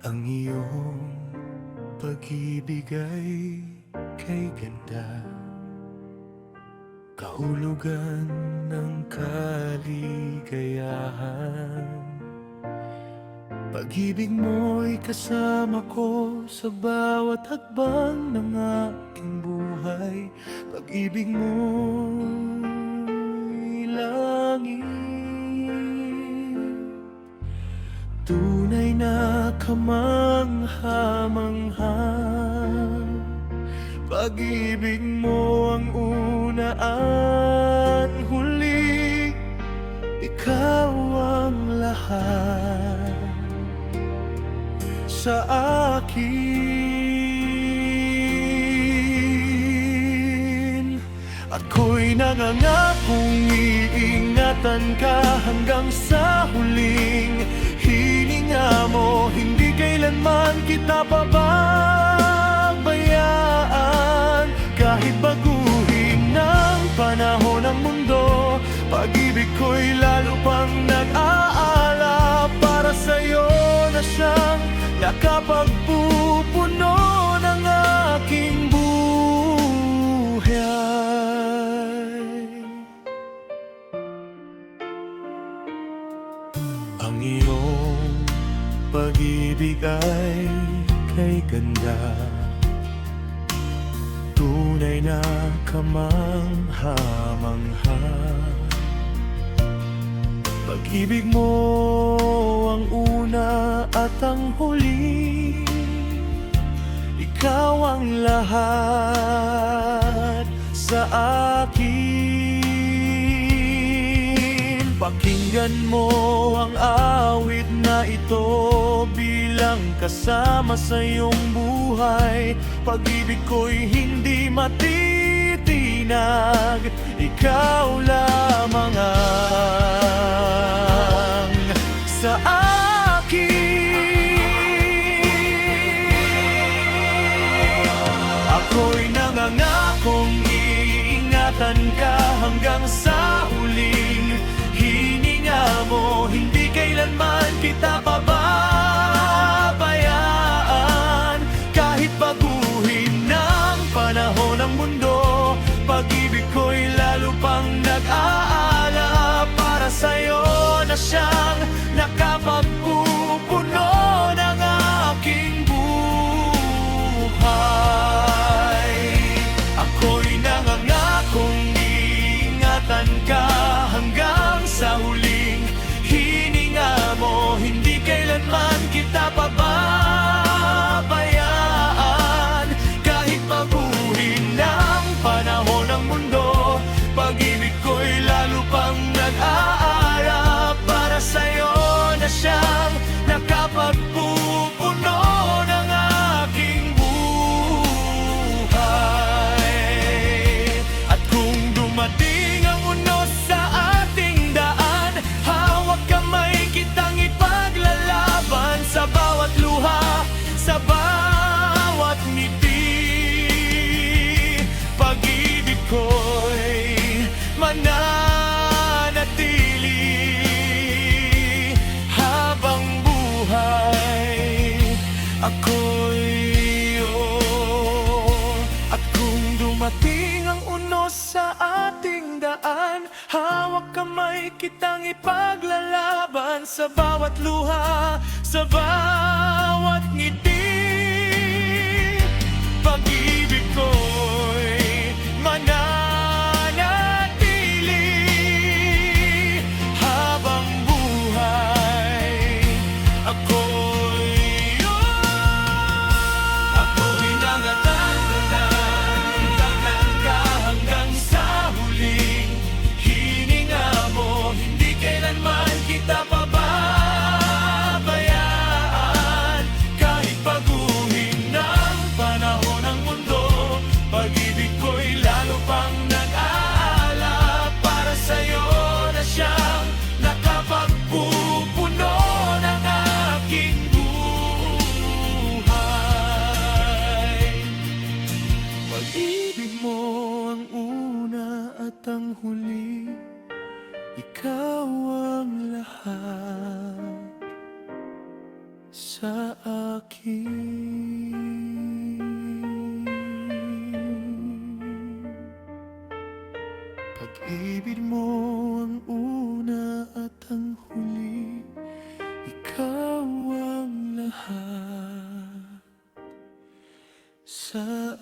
Ang iyong pag-ibig ay kay ganda, kahulugan ng kaligayahan. Pag-ibig mo'y kasama ko sa bawat hakbang ng aking buhay. Pag-ibig mo'y langit, tunay na kamangha-mangha. Pag-ibig mo ang una at huli, ikaw ang lahat sa akin. Ako'y nangangakong iingatan ka hanggang sa huling hininga mo. Hindi kailanman kita pababayaan, kahit baguhin ng panahon ng mundo. Pag-ibig ko'y lalo pang nag-aala, para sa'yo na siyang nakapagpupuno ng aking buhay. Ang iyong pag-ibig ay kay ganda, tunay na kamangha-mangha. Pag-ibig mo ang una at ang huli, ikaw ang lahat sa akin. Pakinggan mo ang awit na ito bilang kasama sa iyong buhay. Pag-ibig ko'y hindi matitinag, ikaw lamang ang sa akin. Ako'y nangangakong iingatan ka hanggang sa huling hininga mo. Hindi kailanman kita pababayaan, kahit baguhin ng panahon ng mundo. Pag-ibig ko'y lalo pang nag-aala, para sa'yo na siyang nakapagpupuno ng aking buhay. Ako'y nangangakong iingatan ka hanggang sa huling hininga mo. Hindi kailanman kita pababayaan, kahit mabuhin ng panahon ng mundo. Pag-ibig ko'y lalo pang nag-aala, para sa'yo na siyang nakapagpupuno ng aking buhay. At kung dumating ang unos sa ating daan, hawak kamay kitang ipaglalaban. Sa bawat luha, sa bawat ngiti, pag-ibig ko'y mananatili habang buhay. Ako'y at kung dumating ang unos sa ating daan, hawak kamay kitang ipaglalaban. Sa bawat luha, sa bawat ngiti, pag-ibig ko'y mananatili habang buhay. Ako'y nangatanggalan ka hanggang sa huling hininga mo. Hindi kailanman kita pababayaan, Pag-ibig mo ang una at ang huli, ikaw ang lahat sa